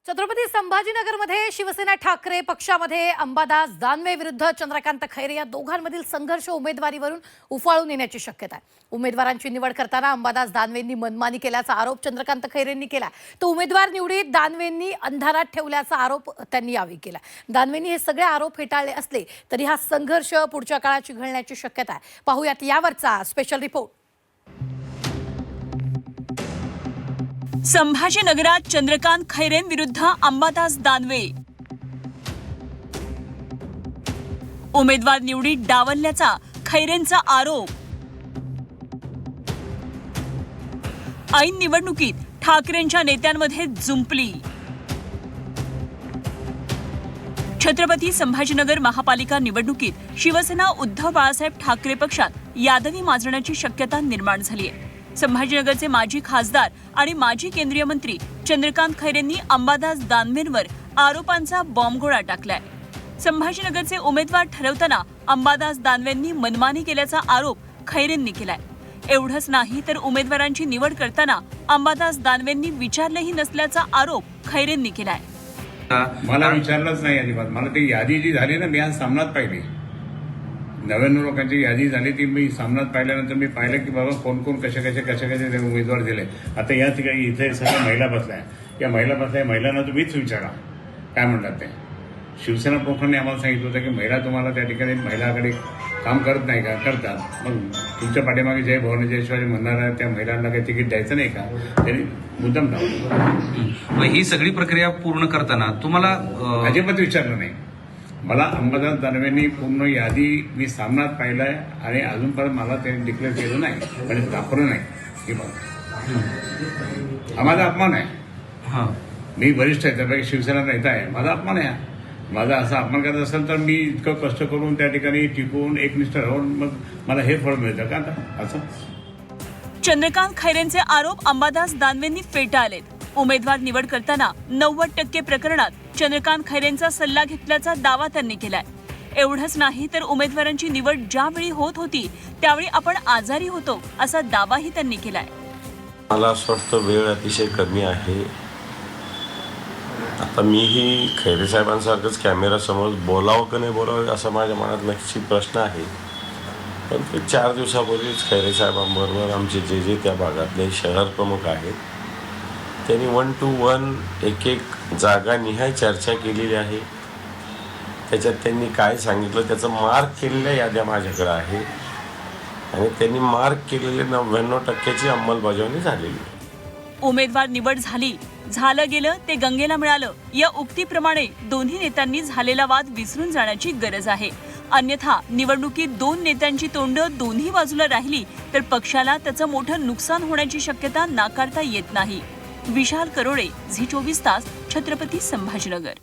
छत्रपती संभाजीनगरमध्ये शिवसेना ठाकरे पक्षामध्ये अंबादास दानवे विरुद्ध चंद्रकांत खैरे या दोघांमधील संघर्ष उमेदवारीवरून उफाळून येण्याची शक्यता आहे। उमेदवारांची निवड करताना अंबादास दानवेंनी मनमानी केल्याचा आरोप चंद्रकांत खैरेंनी केला। तो उमेदवार निवडीत दानवेंनी अंधारात ठेवल्याचा आरोप त्यांनी यावेळी केला। दानवेंनी हे सगळे आरोप फेटाळले असले तरी हा संघर्ष पुढच्या काळात चिघळण्याची शक्यता आहे। पाहूयात यावरचा स्पेशल रिपोर्ट। संभाजीनगरात चंद्रकांत खैरेंविरुद्ध अंबादास दानवे उमेदवार निवडीत डावलल्याचा खैरेंचा आरोप। ऐन निवडणुकीत ठाकरेंच्या नेत्यांमध्ये जुंपली। छत्रपती संभाजीनगर महापालिका निवडणुकीत शिवसेना उद्धव बाळासाहेब ठाकरे पक्षात यादवी माजण्याची शक्यता निर्माण झाली आहे। संभाजीनगरचे माजी खासदार आणि माजी केंद्रीय मंत्री चंद्रकांत खैरेंनी अंबादास दानवेंवर आरोपांचा बॉम्बगोळा टाकलाय। संभाजीनगरचे उमेदवार ठरवताना अंबादास दानवेंनी मनमानी केल्याचा आरोप खैरेंनी केलाय। एवढंच नाही तर उमेदवारांची निवड करताना अंबादास दानवेंनी विचारलेही नसल्याचा आरोप खैरेंनी केलाय। मला विचारलंच नाही अजिबात। मला ती यादी जी झाली ना, मी आज सामनात पाहिली, 99 लोकांची यादी झाली ती मी सामनात पाहिल्यानंतर मी पाहिलं की बाबा कोण कोण कशा कशा उमेदवार दिले। आता या ठिकाणी इथे सगळ्या महिला बसल्या, या महिला बसल्या, महिलांना तुम्हीच विचारा काय म्हणतात ते। शिवसेना प्रमुखांनी आम्हाला सांगितलं होतं की महिला तुम्हाला त्या ठिकाणी महिलाकडे काम करत नाही का? करतात। मग तुमच्या पाठीमागे जय भवानी जय शिवाजी म्हणणाऱ्या त्या महिलांना काही तिकीट द्यायचं नाही का? त्यांनी मुद्दाम लावलं। ही सगळी प्रक्रिया पूर्ण करताना तुम्हाला अजिबात विचारलं नाही। मला अंबादास दानवेंनी पूर्ण यादी मी सामनात पाहिलाय आणि अजूनपर्यंत मला त्यांनी डिक्लेअर केलं नाही आणि दाखवलं नाही की बघा हा माझा अपमान आहे। मी वरिष्ठ आहे, त्यापैकी शिवसेना नेता आहे, माझा अपमान आहे। माझा असा अपमान करत असेल तर मी इतकं कष्ट करून त्या ठिकाणी टिकून एकनिष्ठ राहून मग मला हे फळ मिळतं का आता असं? चंद्रकांत खैरेंचे आरोप अंबादास दानवेंनी फेटाळलेत। उमेदवार निवड करताना 90% प्रकरणात चंद्रकांत खैरेंचा सल्ला घेतल्याचा दावा त्यांनी केलाय। एवढंच नाही तर उमेदवारांची निवड ज्यावेळी होत होती त्यावेळी आपण आजारी होतो असा दावाही त्यांनी केलाय। मला असं वाटतं वेळ अतिशय कमी आहे। आता मीही खैरे साहेबांसारखंच कॅमेरासमोर बोलावं का नाही बोलावं असा माझ्या मनात नक्की प्रश्न आहे। पण ते 4 दिवसापूर्वीच खैरे साहेबांबरोबर आमचे जे त्या भागातले शहर प्रमुख आहेत त्यांनी 1 to 1 एक जागा निहाय चर्चा केलेली आहे। त्याच्यात त्यांनी काय सांगितलं त्याचं मार्क केलेल्या याद्या माझ्याकडे आहे आणि त्यांनी मार्क केलेले 99%ची अंमलबजावणी झालेली आहे। उमेदवार निवड झाली, झालं गेलं ते गंगेला मिळालं या उक्तीप्रमाणे दोन्ही नेत्यांनी झालेला वाद विसरून जाण्याची गरज आहे। अन्यथा निवडणुकीत 2 नेत्यांची तोंड दोन्ही बाजूला राहिली तर पक्षाला त्याचं मोठं नुकसान होण्याची शक्यता नाकारता येत नाही। विशाल करोडे, झी 24 तास, छत्रपती संभाजीनगर।